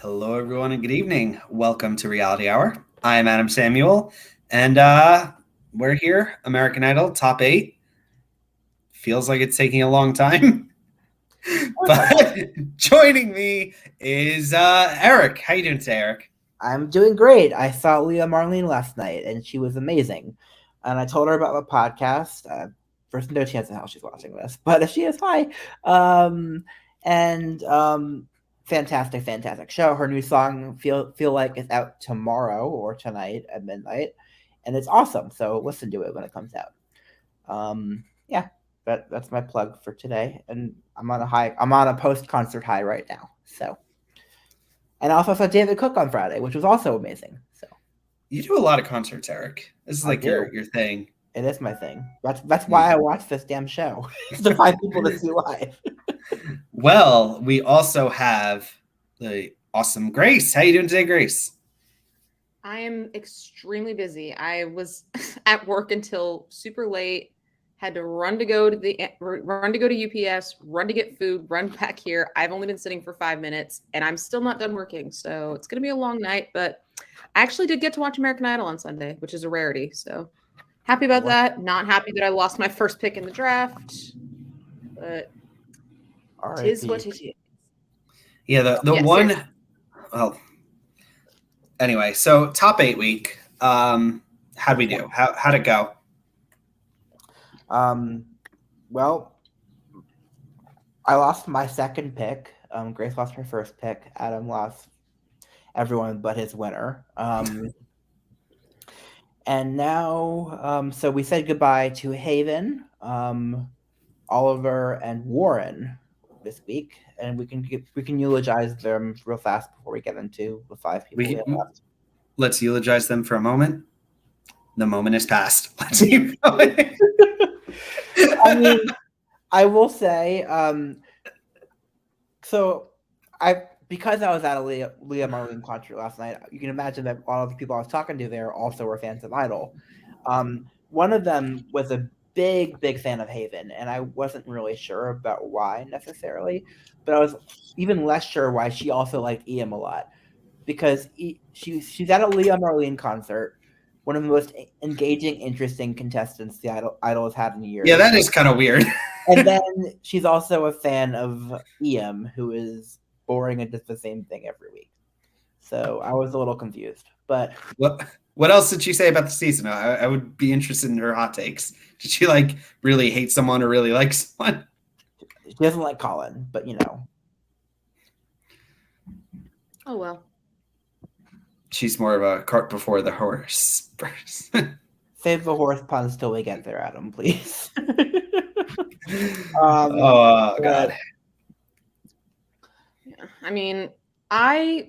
Hello, everyone, and good evening. Welcome to Reality Hour. I'm Adam Samuel, and we're here, American Idol, top 8. Feels like it's taking a long time, but joining me is Eric. How you doing today, Eric? I'm doing great. I saw Leah Marlene last night, and she was amazing. And I told her about the podcast. First, no chance in hell she's watching this, but if she is, hi. And fantastic show. Her new song "Feel Like" is out tomorrow or tonight at midnight, and it's awesome. So listen to it when it comes out. Yeah, that's my plug for today. And I'm on a high. I'm on a post-concert high right now. So. And I also saw David Cook on Friday, which was also amazing. So you do a lot of concerts, Eric. This is like your thing. It is my thing. That's why I watch this damn show to find people to see live. Well, we also have the awesome Grace. How you doing today, Grace? I am extremely busy. I was at work until super late. Had to run to go to UPS, run to get food, run back here. I've only been sitting for 5 minutes, and I'm still not done working. So it's gonna be a long night. But I actually did get to watch American Idol on Sunday, which is a rarity. So happy about that. Not happy that I lost my first pick in the draft, but it is what it is. Yeah, the yes, one. Sir. Well, anyway, so top 8 week. How'd we do? How'd it go? Well, I lost my second pick. Grace lost her first pick. Adam lost everyone but his winner. And now, so we said goodbye to Haven, Oliver, and Warren this week, and we can eulogize them real fast before we get into the 5 people we have left. Let's eulogize them for a moment. The moment is past. Let's keep going. I mean, I will say, because I was at a Leah Marlene concert last night, you can imagine that a lot of the people I was talking to there also were fans of Idol. One of them was a big fan of Haven, and I wasn't really sure about why necessarily, but I was even less sure why she also liked Iam a lot, because she's at a Leah Marlene concert. One of the most engaging, interesting contestants the Idol has had in years. Yeah, that is kind of weird. And then she's also a fan of Iam, who is boring and does the same thing every week. So I was a little confused. But what else did she say about the season? I would be interested in her hot takes. Did she really hate someone or really like someone? She doesn't like Colin, but you know. Oh well. She's more of a cart before the horse. Save the horse puns till we get there, Adam, please. Oh God. Yeah, I mean, I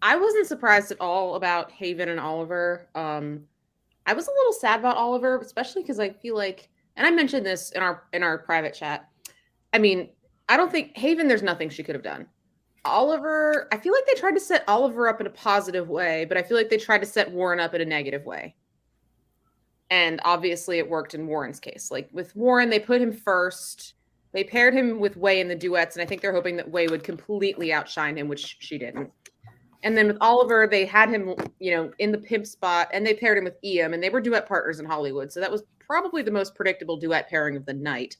wasn't surprised at all about Haven and Oliver. I was a little sad about Oliver, especially because I feel like, and I mentioned this in our private chat. I mean, I don't think Haven. There's nothing she could have done. Oliver, I feel like they tried to set Oliver up in a positive way, but I feel like they tried to set Warren up in a negative way. And obviously it worked in Warren's case. Like with Warren, they put him first. They paired him with Way in the duets, and I think they're hoping that Way would completely outshine him, which she didn't. And then with Oliver, they had him, in the pimp spot, and they paired him with Iam, and they were duet partners in Hollywood. So that was probably the most predictable duet pairing of the night.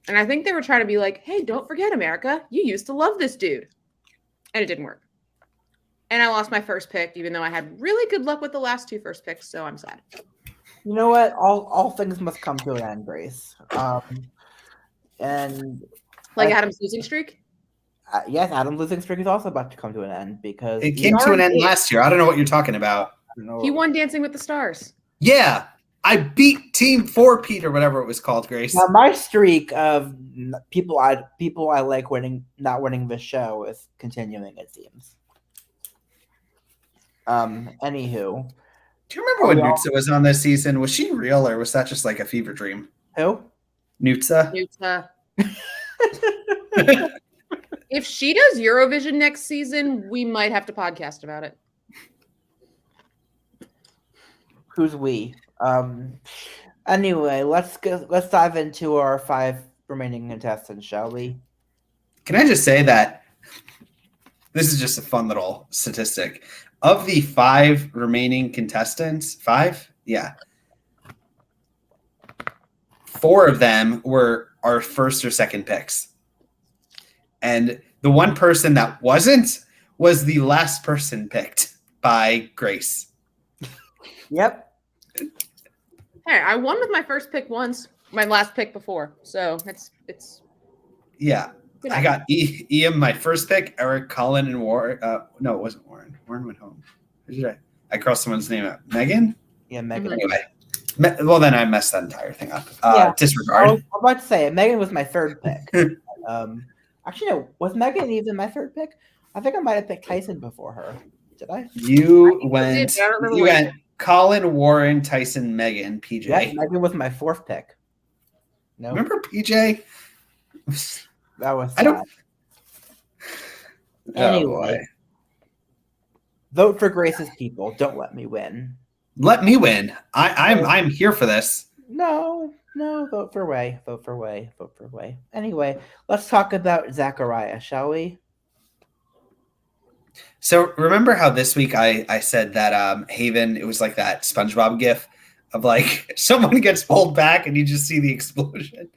And I think they were trying to be like, hey, don't forget, America, you used to love this dude. And it didn't work. And I lost my first pick, even though I had really good luck with the last 2 first picks, so I'm sad. You know what? All things must come to an end, Grace. And Adam's losing streak? Yes, Adam's losing streak is also about to come to an end because it came to an end last year. I don't know what you're talking about. He won Dancing with the Stars. Yeah. I beat Team 4-Pete or whatever it was called, Grace. Now my streak of people I like not winning the show is continuing, it seems. Anywho. Do you remember when Nutza was on this season? Was she real or was that just like a fever dream? Who? Nutza. If she does Eurovision next season, we might have to podcast about it. Who's we? Anyway, let's dive into our 5 remaining contestants, shall we? Can I just say that This is just a fun little statistic. Of the 5 remaining contestants, 5? Yeah. 4 of them were our first or second picks. And the one person that wasn't was the last person picked by Grace. Yep. Hey, I won with my first pick once, my last pick before. So it's Yeah. I got Iam, my first pick, Eric, Colin, and Warren. No, it wasn't Warren. Warren went home. Who did I crossed someone's name out. Megan? Yeah, Megan. Anyway. Well, then I messed that entire thing up. Disregard. I was about to say, Megan was my third pick. Actually, no. Was Megan even my third pick? I think I might have picked Tyson before her. Did I? You went Colin, Warren, Tyson, Megan, PJ. Yeah, Megan was my 4th pick. No. Remember PJ? That was sad. I don't. Anyway. Vote for Grace's people. Don't let me win. Let me win. I'm here for this. No, vote for Way. Vote for Way. Vote for Way. Anyway, let's talk about Zachariah, shall we? So remember how this week I said that Haven, it was like that SpongeBob gif of like someone gets pulled back and you just see the explosion.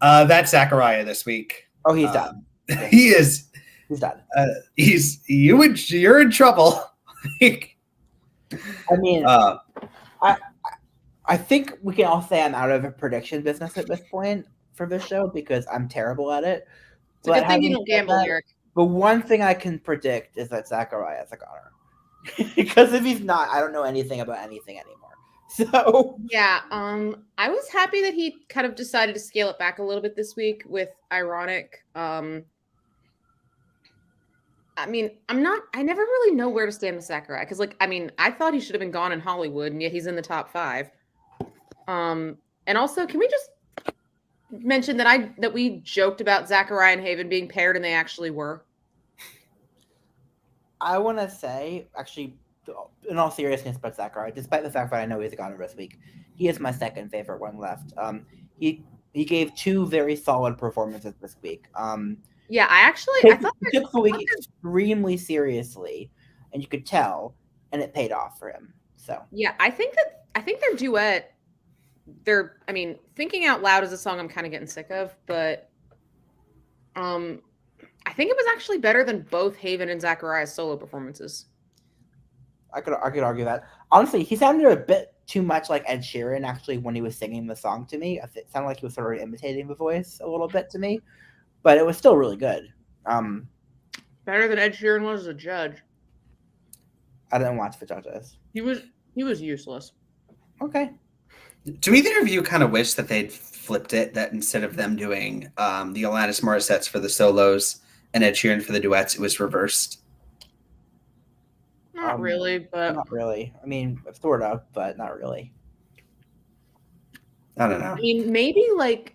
That's Zachariah this week. Oh, he's done. He is. He's done. You're in trouble. I mean, I think we can all say I'm out of a prediction business at this point for this show because I'm terrible at it. It's a good thing you don't gamble, Eric. But one thing I can predict is that Zachariah is a goner. Because if he's not, I don't know anything about anything anymore. So yeah, I was happy that he kind of decided to scale it back a little bit this week with Ironic. I mean, I never really know where to stand with Zachariah because, like, I mean, I thought he should have been gone in Hollywood, and yet he's in the top 5. And also, can we just mention that we joked about Zachariah and Haven being paired, and they actually were? I want to say, actually, in all seriousness, about Zachariah, despite the fact that I know he's a goner this week, he is my second favorite one left. He gave 2 very solid performances this week. Yeah, I thought he took the week extremely seriously, and you could tell, and it paid off for him. So yeah, I think their duet. I mean, Thinking Out Loud is a song I'm kind of getting sick of, but I think it was actually better than both Haven and Zachariah's solo performances. I could argue that. Honestly, he sounded a bit too much like Ed Sheeran actually when he was singing the song to me. It sounded like he was sort of imitating the voice a little bit to me. But it was still really good. Better than Ed Sheeran was as a judge. I didn't watch the judges. He was useless. Okay. Do either of you kind of wish that they'd flipped it, that instead of them doing the Alanis Morissettes for the solos and Ed Sheeran for the duets, it was reversed? Not really, but... Not really. I mean, sort of, but not really. I don't know. I mean, maybe, like,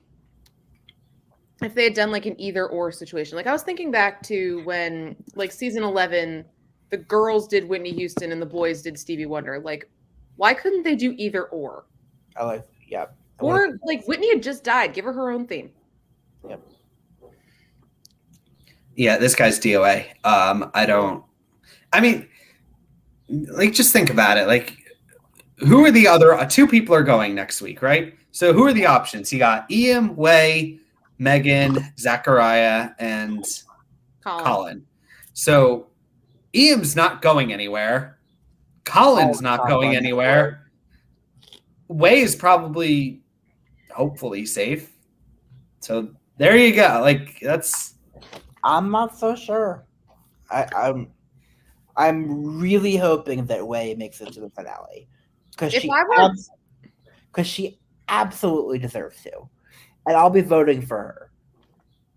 if they had done, like, an either-or situation. Like, I was thinking back to when, like, season 11, the girls did Whitney Houston and the boys did Stevie Wonder. Like, why couldn't they do either-or? Or, like, Whitney had just died. Give her own theme. Yep. Yeah, this guy's DOA. I mean, like, just think about it. Like, who are the other 2 people are going next week, right? So who are the options? You got Iam, Way, Megan, Zachariah, and Colin. So Iam's not going anywhere. Colin's not going anywhere. Way is probably, hopefully, safe. So there you go. Like, that's. I'm not so sure. I'm really hoping that Way makes it to the finale because she absolutely deserves to, and I'll be voting for her.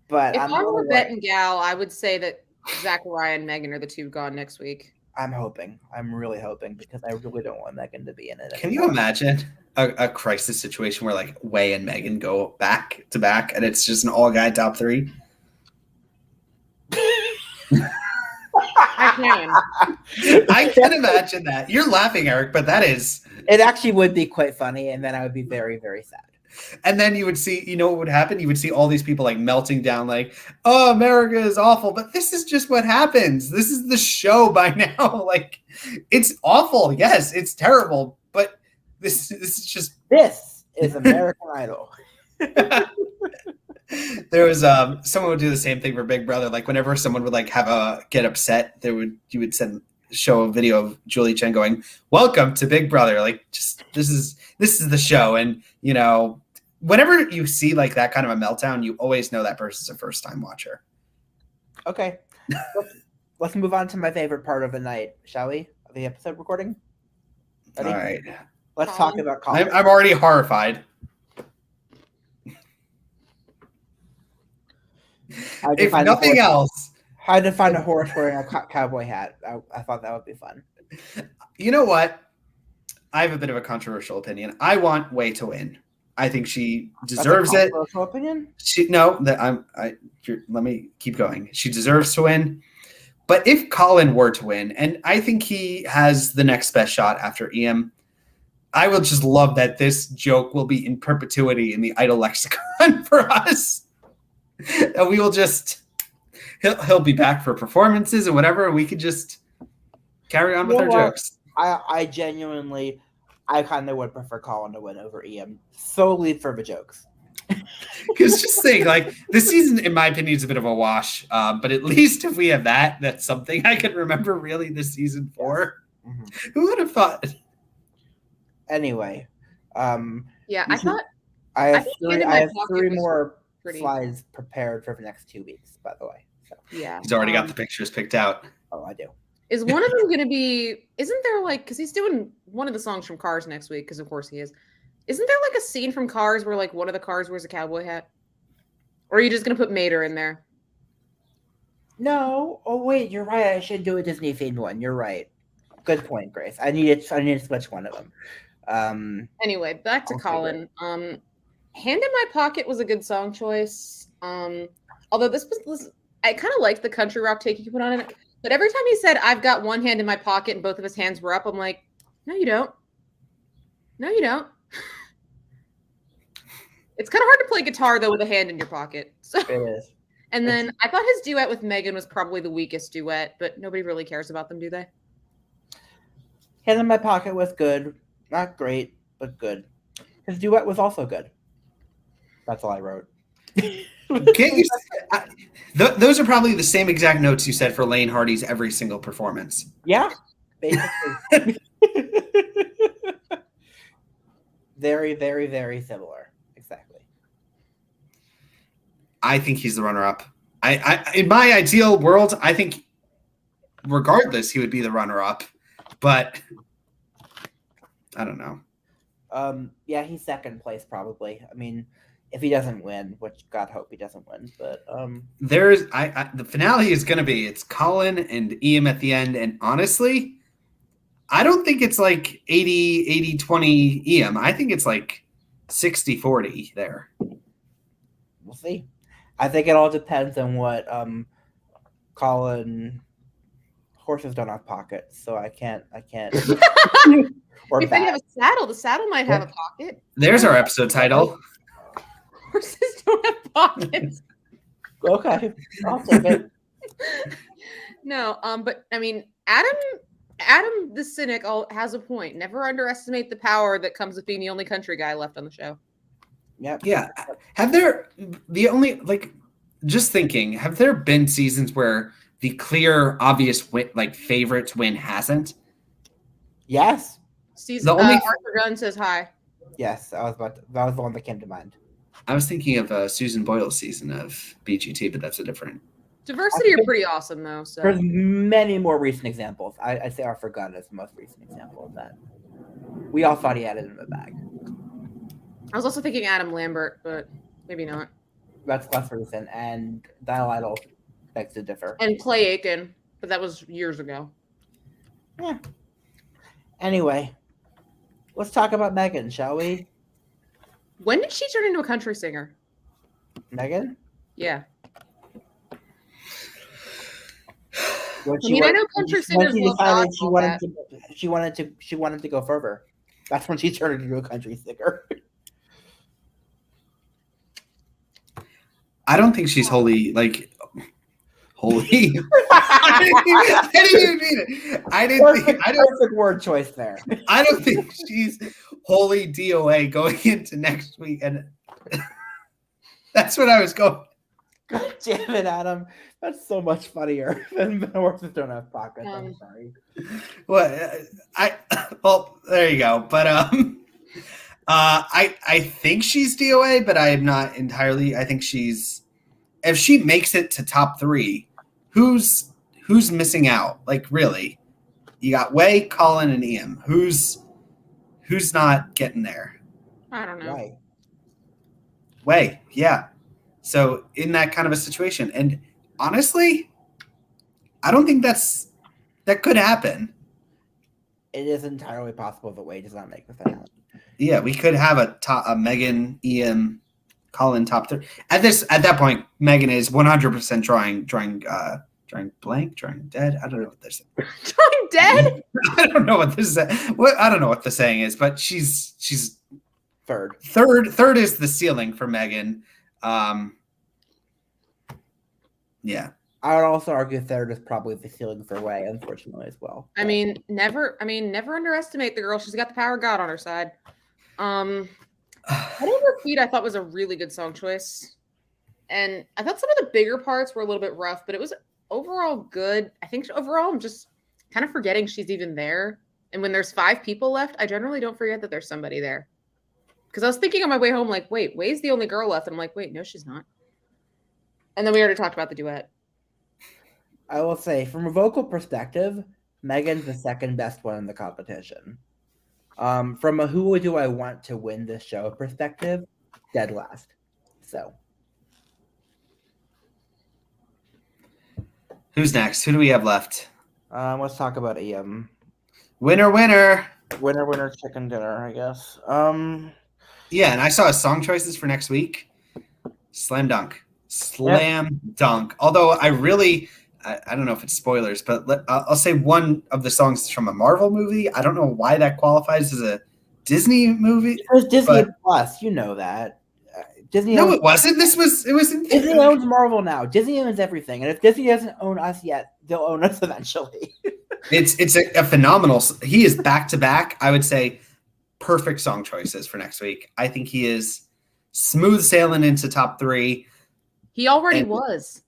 But if I were a betting gal, I would say that Zachariah and Megan are the 2 gone next week. I'm hoping. I'm really hoping because I really don't want Megan to be in it. Can you imagine a crisis situation where like Way and Megan go back to back and it's just an all-guy top 3? I can imagine that. You're laughing, Eric, but that is. It actually would be quite funny, and then I would be very, very sad. And then you would see, you know what would happen? You would see all these people like melting down, like, oh, America is awful. But this is just what happens. This is the show by now. Like, it's awful. Yes, it's terrible. But this is just. This is American Idol. There was someone would do the same thing for Big Brother. Like whenever someone would like get upset, you would show a video of Julie Chen going, "Welcome to Big Brother." Like, just this is the show. And you know, whenever you see like that kind of a meltdown, you always know that person's a first time watcher. Okay, let's move on to my favorite part of the night, shall we? Of the episode recording. Ready? All right, let's talk about Colin. I'm already horrified. If nothing else, I had to find a horse wearing a cowboy hat. I thought that would be fun. You know what? I have a bit of a controversial opinion. I want Wei to win. I think she deserves it. Controversial opinion? Let me keep going. She deserves to win. But if Colin were to win, and I think he has the next best shot after Iam, I will just love that this joke will be in perpetuity in the Idol lexicon for us. And we will just he'll be back for performances and whatever, and we could just carry on with our jokes. I genuinely kind of would prefer Colin to win over Iam solely for the jokes. Because just think, like, this season, in my opinion, is a bit of a wash. But at least if we have that's something I can remember really this season for. Mm-hmm. Who would have thought? Anyway, yeah, I have three more slides prepared for the next 2 weeks, by the way. So. Yeah. He's already got the pictures picked out. Oh, I do. Is one of them going to be, isn't there like, because he's doing one of the songs from Cars next week, because of course he is. Isn't there like a scene from Cars where like one of the cars wears a cowboy hat? Or are you just going to put Mater in there? No. Oh, wait, you're right. I should do a Disney themed one. You're right. Good point, Grace. I need to switch one of them. Anyway, back to Colin. Hand in My Pocket was a good song choice. Although this was I kind of liked the country rock take you put on it. But every time he said, "I've got one hand in my pocket," and both of his hands were up, I'm like, no, you don't. No, you don't. It's kind of hard to play guitar, though, with a hand in your pocket. So. It is. And then I thought his duet with Megan was probably the weakest duet, but nobody really cares about them, do they? Hand in My Pocket was good. Not great, but good. His duet was also good. That's all I wrote. Those are probably the same exact notes you said for Lane Hardy's every single performance. Yeah, basically. Very, very, very similar. Exactly. I think he's the runner-up. I in my ideal world, I think regardless, he would be the runner-up. But I don't know. Yeah, he's second place probably. I mean, if he doesn't win, which God hope he doesn't win, but there's the finale is going to be it's Colin and Iam at the end, and honestly, I don't think it's like 80-20 Iam. I think it's like 60-40 there. We'll see. I think it all depends on what Colin horses don't have pockets, so I can't. Or if they have a saddle, the saddle might have a pocket. There's our episode title. Horses don't have pockets. Okay, I'll take it. No, but I mean, Adam the cynic has a point. Never underestimate the power that comes with being the only country guy left on the show. Yep. Yeah. Have there just thinking, have there been seasons where the clear, obvious favorites win hasn't? Yes. Season Arthur Gunn says hi. Yes, that was the one that came to mind. I was thinking of Susan Boyle's season of BGT, but that's a different. Diversity are pretty awesome, though. So there's many more recent examples. I'd say Arthur Gunn is the most recent example of that. We all thought he had it in the bag. I was also thinking Adam Lambert, but maybe not. That's less recent, and Dial Idol begs to differ. And Clay Aiken, but that was years ago. Yeah. Anyway, let's talk about Megan, shall we? When did she turn into a country singer? Megan? Yeah. I know country singers love she wanted to go further. That's when she turned into a country singer. I don't think she's holy. I didn't even mean it. I didn't. Perfect word choice there. I don't think she's wholly DOA going into next week, and that's what I was going. God damn it, Adam. That's so much funnier than horses don't have pockets. I'm sorry. Well, there you go. But I think she's DOA, but I am not entirely. I think she's, if she makes it to top 3, who's missing out? Like, really, you got Wei, Colin, and Iam. Who's not getting there? I don't know. Right. Wei, yeah. So in that kind of a situation, and honestly, I don't think that could happen. It is entirely possible that Wei does not make the finale. Yeah, we could have a Megan, Iam, Colin top 3. At that point, Megan is 100% drawing dead. I don't know what this is. Drawing dead? I don't know what this is. I don't know what the saying is, but she's third. Third is the ceiling for Megan. Yeah. I would also argue third is probably the ceiling for Wei, unfortunately, as well. I mean, never underestimate the girl. She's got the power of God on her side. I Don't Repeat, I thought was a really good song choice. And I thought some of the bigger parts were a little bit rough, but it was overall good. I think overall I'm just kind of forgetting she's even there. And when there's 5 people left, I generally don't forget that there's somebody there. Because I was thinking on my way home, like, wait, Wei's the only girl left. And I'm like, wait, no, she's not. And then we already talked about the duet. I will say, from a vocal perspective, Megan's the second best one in the competition. From a who do I want to win this show perspective, dead last. So. Who's next? Who do we have left? Let's talk about Iam. Winner. Winner, chicken dinner, I guess. Yeah, and I saw his song choices for next week. Slam dunk. Although I don't know if it's spoilers, but I'll say one of the songs is from a Marvel movie. I don't know why that qualifies as a Disney movie. It was Disney Plus, you know that. Disney. No, it wasn't. It was in Disney owns Marvel now. Disney owns everything, and if Disney doesn't own us yet, they'll own us eventually. It's a phenomenal. He is back to back. I would say perfect song choices for next week. I think he is smooth sailing into top 3. He already was.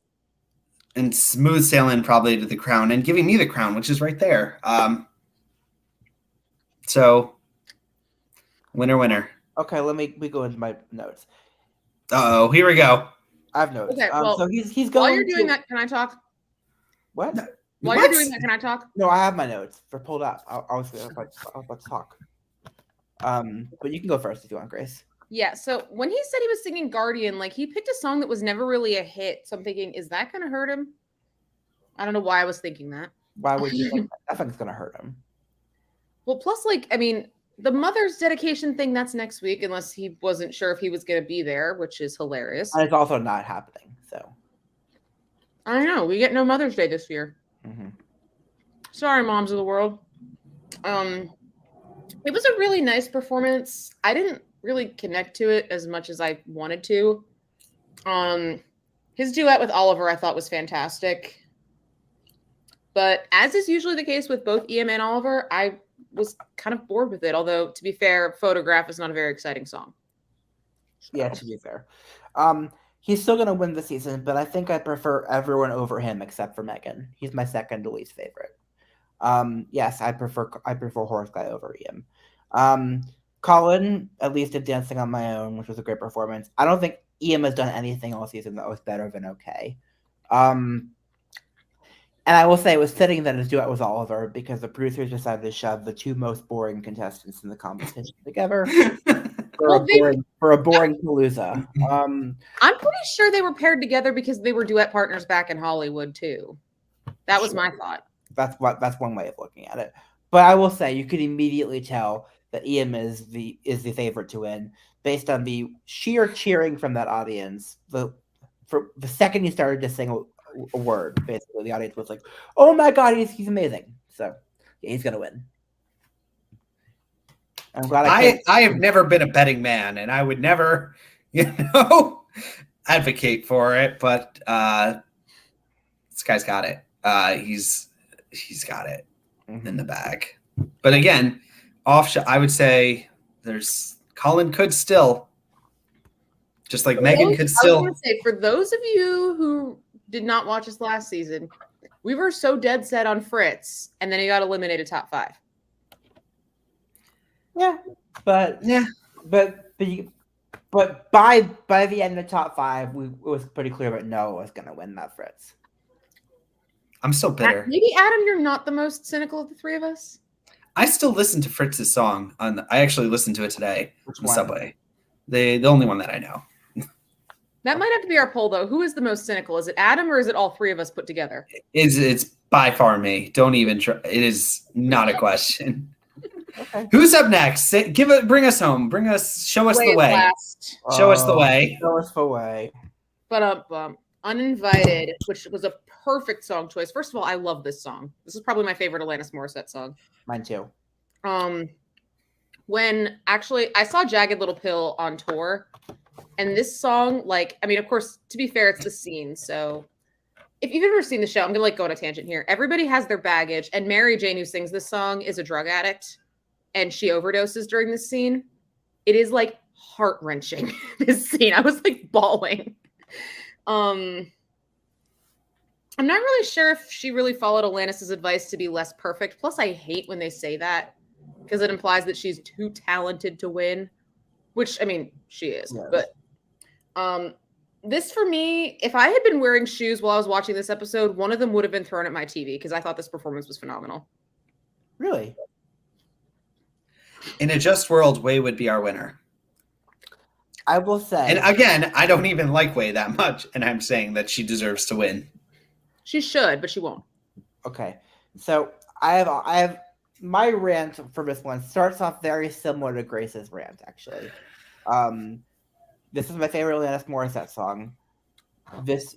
And smooth sailing probably to the crown and giving me the crown, which is right there. So winner. Okay, we go into my notes. Uh-oh, here we go. I have notes. Okay, well, so he's going. While you're doing that, can I talk? What? While you're doing that, can I talk? No, I have my notes. They're pulled up. I was about to talk. But you can go first if you want, Grace. Yeah, so when he said he was singing Guardian, like he picked a song that was never really a hit. So I'm thinking, is that going to hurt him? I don't know why I was thinking that. Why would you think that? I think it's going to hurt him. Well, plus, like, I mean, the Mother's dedication thing, that's next week, unless he wasn't sure if he was going to be there, which is hilarious. And it's also not happening, so. I don't know. We get no Mother's Day this year. Mm-hmm. Sorry, moms of the world. It was a really nice performance. I didn't really connect to it as much as I wanted to. His duet with Oliver I thought was fantastic. But as is usually the case with both Iam and Oliver, I was kind of bored with it. Although, to be fair, Photograph is not a very exciting song. So. Yeah, to be fair. He's still going to win the season, but I think I prefer everyone over him except for Megan. He's my second least favorite. Yes, I prefer Horse Guy over Iam. Colin at least did Dancing on My Own, which was a great performance. I don't think Iam has done anything all season that was better than okay. And I will say it was fitting that his duet was Oliver because the producers decided to shove the 2 most boring contestants in the competition together for a boring palooza. I'm pretty sure they were paired together because they were duet partners back in Hollywood too. That was my thought. That's one way of looking at it. But I will say you could immediately tell that Iam is the favorite to win based on the sheer cheering from that audience. For the second he started to sing a word, basically the audience was like, "Oh my god, he's amazing!" So yeah, he's gonna win. I'm glad. I have never been a betting man, and I would never, advocate for it, but this guy's got it. He's got it in the bag. But again, I would say there's Colin could still, just like Megan could still. I was going to say, for those of you who did not watch us last season, we were so dead set on Fritz, and then he got eliminated top 5. Yeah, but by the end of the top 5, it was pretty clear that Noah was going to win that Fritz. I'm still bitter. Maybe, Adam, you're not the most cynical of the three of us. I still listen to Fritz's song. I actually listened to it today on the subway. The only one that I know. That might have to be our poll, though. Who is the most cynical? Is it Adam or is it all three of us put together? It's by far me. Don't even try. It is not a question. Okay. Who's up next? Bring us home. Show us the way. Show us the way. Show us the way. But Uninvited, which was a perfect song choice. First of all, I love this song. This is probably my favorite Alanis Morissette song. Mine too. When actually I saw Jagged Little Pill on tour, and this song, of course, to be fair, it's the scene. So if you've ever seen the show, I'm gonna go on a tangent here. Everybody has their baggage, and Mary Jane, who sings this song, is a drug addict, and she overdoses during this scene. It is heart-wrenching. This scene, I was bawling. I'm not really sure if she really followed Alanis's advice to be less perfect. Plus, I hate when they say that because it implies that she's too talented to win, which, she is. Yes. But this, for me, if I had been wearing shoes while I was watching this episode, one of them would have been thrown at my TV because I thought this performance was phenomenal. Really? In a just world, Way would be our winner. I will say. And again, I don't even like Way that much, and I'm saying that she deserves to win. She should, but she won't. Okay. So I have my rant for this one starts off very similar to Grace's rant, actually. This is my favorite Alanis Morissette song. This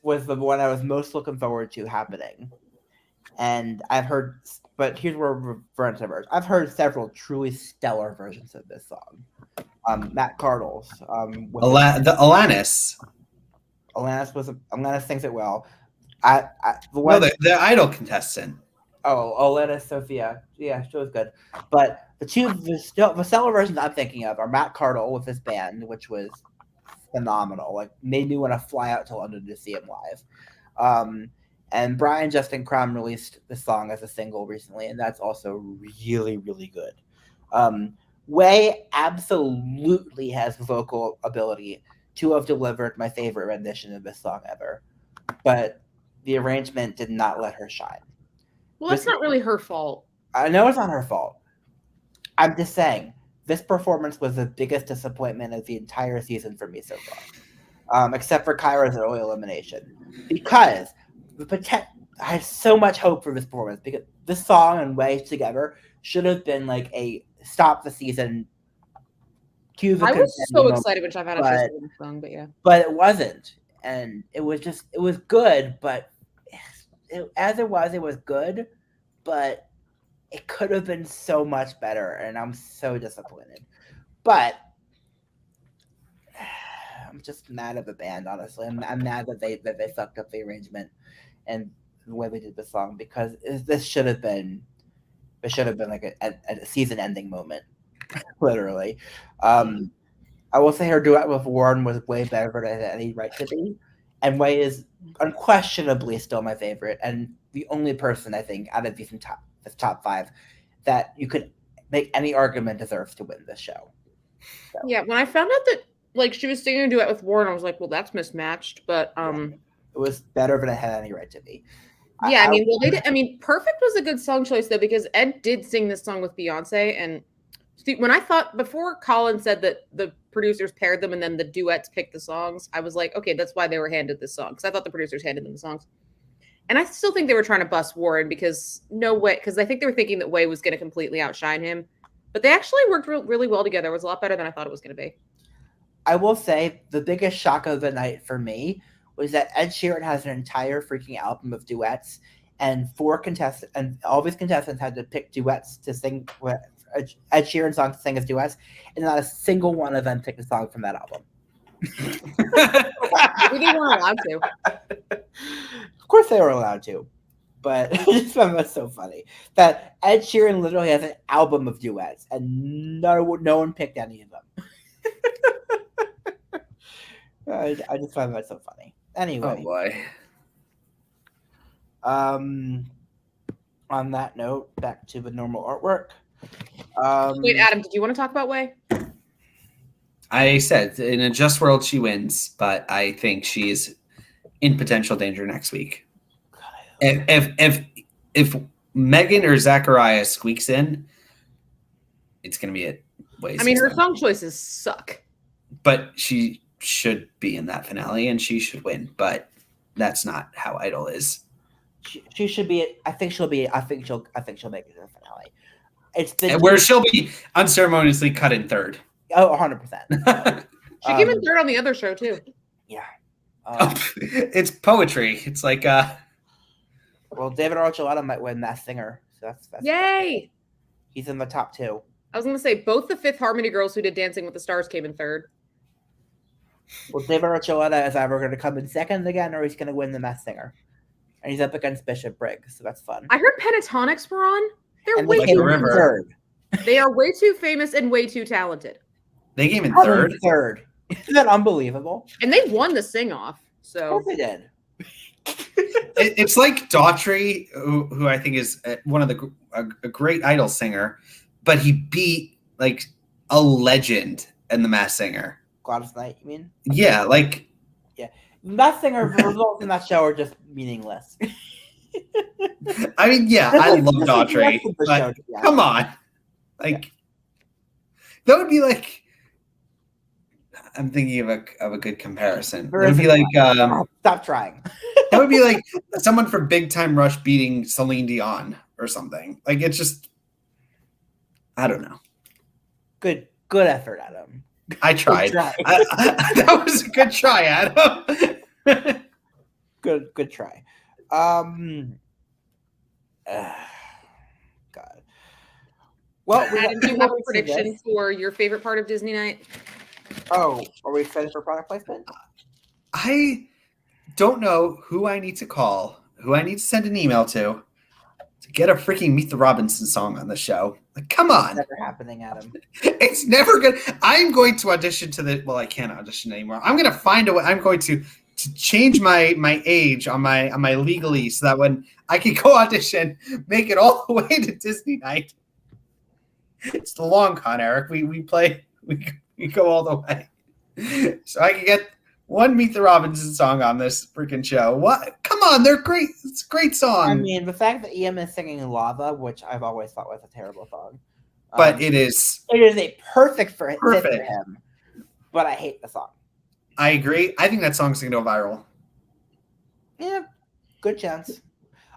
was the one I was most looking forward to happening. And but here's where I've heard several truly stellar versions of this song. Matt Cardle's. The Alanis. Alanis sings it well. The Idol contestant. Oh, Alanis Sophia. Yeah, she was good. But the stellar versions I'm thinking of are Matt Cardle with his band, which was phenomenal. Made me want to fly out to London to see him live. And Brian Justin Crumb released the song as a single recently, and that's also really, really good. Way absolutely has the vocal ability to have delivered my favorite rendition of this song ever. But the arrangement did not let her shine. Well, that's not really her fault. I know it's not her fault. I'm just saying, this performance was the biggest disappointment of the entire season for me so far. Except for Kyra's early elimination. Because I had so much hope for this performance, because this song and Way together should have been a stop the season. I was so excited when I've had a song, but yeah. But it wasn't. And it was good, but it was good, but it could have been so much better, and I'm so disappointed. But I'm just mad at the band, honestly. I'm mad that they fucked up the arrangement and the way they did the song, because this should have been a season-ending moment, literally. I will say her duet with Warren was way better than it had any right to be. And Way is unquestionably still my favorite, and the only person I think out of these top 5 that you could make any argument deserves to win this show. So. Yeah, when I found out that she was singing a duet with Warren, I was like, well, that's mismatched. But it was better than it had any right to be. Yeah, Perfect was a good song choice though, because Ed did sing this song with Beyonce, and when I thought before Colin said that the producers paired them and then the duets picked the songs, I was like, okay, that's why they were handed this song, because I thought the producers handed them the songs. And I still think they were trying to bust Warren, because I think they were thinking that Way was going to completely outshine him. But they actually worked really well together. It was a lot better than I thought it was going to be. I will say the biggest shock of the night for me was that Ed Sheeran has an entire freaking album of duets, and all these contestants had to pick duets to sing Ed Sheeran songs to sing as duets, and not a single one of them picked a song from that album. Maybe they weren't allowed to. Of course they were allowed to. But I just found that so funny that Ed Sheeran literally has an album of duets, and no one picked any of them. I just find that so funny. Anyway, Oh boy. on that note, back to the normal artwork. Wait, Adam, did you want to talk about Way? I said in a just world she wins, but I think she's in potential danger next week. If Megan or Zachariah squeaks in, it's gonna be it. I mean, her song choices suck. But she should be in that finale and she should win. But that's not how Idol is. She should be. I think she'll make it to the finale. It's been where she'll be unceremoniously cut in third. Oh, 100%. She came in third on the other show too. Yeah. It's poetry. It's like well, David Archuleta might win Masked Singer. So that's yay! He's in the top 2. I was going to say both the Fifth Harmony girls who did Dancing with the Stars came in third. Well, David Archuleta is either going to come in second again, or he's going to win the Masked Singer, and he's up against Bishop Briggs, so that's fun. I heard Pentatonics were on. They're way too third. They are way too famous and way too talented. They came in third. Third. Isn't that unbelievable? And they won the sing-off. So of course they did. It's like Daughtry, who I think is one of a great Idol singer, but he beat like a legend in the Masked Singer. Gladys Knight, you mean? Yeah, like Masked Singer results in that show are just meaningless. I mean, yeah, I love Daughtry, but come on, like that would be like. I'm thinking of a good comparison. It would be like stop trying. That would be like someone from Big Time Rush beating Celine Dion or something. Like it's just, I don't know. Good effort, Adam. I tried. That was a good try, Adam. Good try. God. Well, Adam, do you have a prediction for your favorite part of Disney night? Oh, are we excited for product placement? I don't know who I need to call, who I need to send an email to get a freaking Meet the Robinson song on the show. Like, come on. It's never happening, Adam. It's never good. I'm going to audition I can't audition anymore. I'm going to find a way. I'm going to change my age on my legally so that when I can go audition, make it all the way to Disney night. It's the long con, Eric. We go all the way. So I can get one Meet the Robinson song on this freaking show. What? Come on, they're great. It's a great song. I mean, the fact that Iam is singing Lava, which I've always thought was a terrible song. But it is. It is a perfect fit for him. But I hate the song. I agree. I think that song's going to go viral. Yeah, good chance.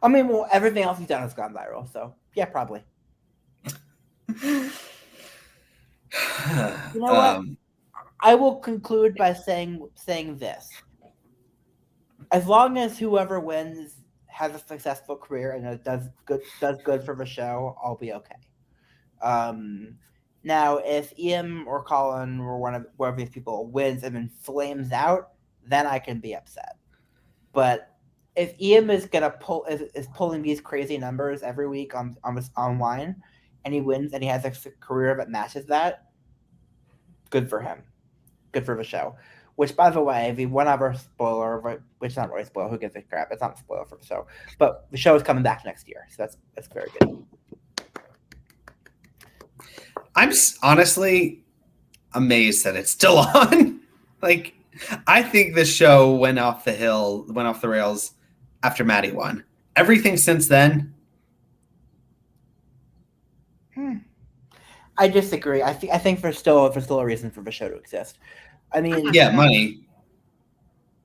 I mean, well, everything else he's done has gone viral. So, yeah, probably. You know what? I will conclude by saying this. As long as whoever wins has a successful career and it does good for the show, I'll be okay. Now, if Iam or Colin or one of these people wins and then flames out, then I can be upset. But if Iam is pulling these crazy numbers every week online, and he wins and he has a career that matches that, good for him. Good for the show. Which, by the way, the one other spoiler, which is not really a spoiler, who gives a crap? It's not a spoiler for the show. But the show is coming back next year, so that's very good. I'm honestly amazed that it's still on. Like, I think this show went off the rails after Maddie won. Everything since then. I disagree. I think there's still a reason for the show to exist. I mean, yeah, money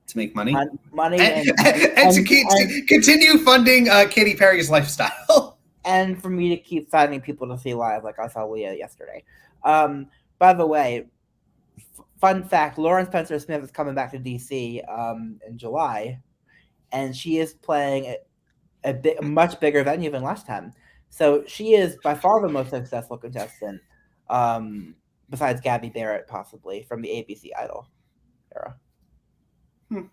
to make money, money, and to continue funding Katy Perry's lifestyle, and for me to keep finding people to see live, like I saw Leah yesterday. By the way, fun fact: Lauren Spencer Smith is coming back to DC in July, and she is playing a much bigger venue than last time. So she is by far the most successful contestant, besides Gabby Barrett, possibly, from the ABC Idol. era. Hmm.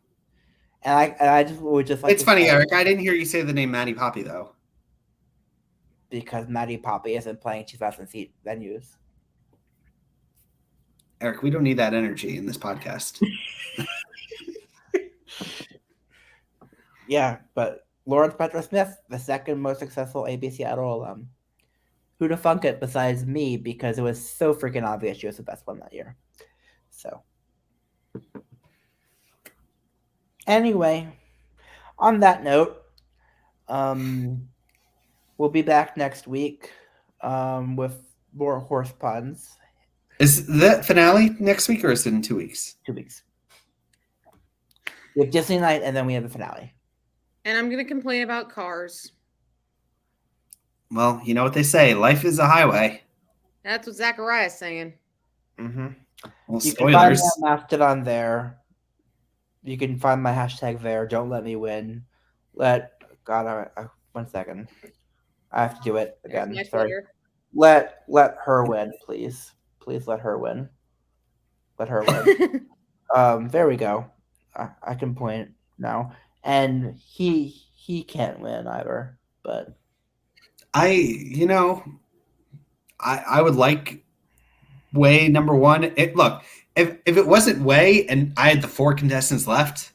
And I just would just like. It's funny, Eric. I didn't hear you say the name Maddie Poppy though. Because Maddie Poppy isn't playing 2,000 seat venues. Eric, we don't need that energy in this podcast. Yeah, but Lawrence Petra Smith, the second most successful AB Seattle alum. Who'd have thunk it besides me, because it was so freaking obvious she was the best one that year. So, anyway, on that note, we'll be back next week with more horse puns. Is the finale next week or is it in 2 weeks? 2 weeks. We have Disney night and then we have the finale. And I'm going to complain about cars. Well, you know what they say. Life is a highway. That's what Zachariah's saying. Mm-hmm. Well, You can find me spoilers. on Mastodon there. You can find my hashtag there. Don't let me win. One second. I have to do it again. There's my Sorry. Twitter. Let her win, please. Please let her win. Let her win. There we go. I can point now. And he can't win either. But I would like Way number one. Look, if it wasn't Way and I had the 4 contestants left,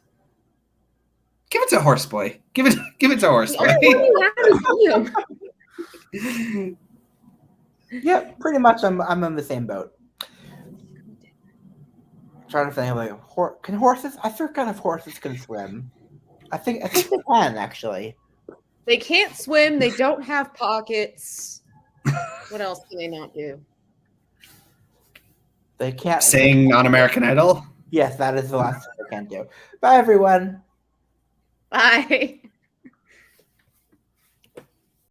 give it to Horseboy. Give it to Horseboy. yeah, pretty much. I'm in the same boat. Trying to think, like, can horses? I forgot if horses can swim. I think they can actually. They can't swim. They don't have pockets. What else can they not do? They can't Sing on American Idol. Yes, that is the last thing they can do. Bye, everyone. Bye.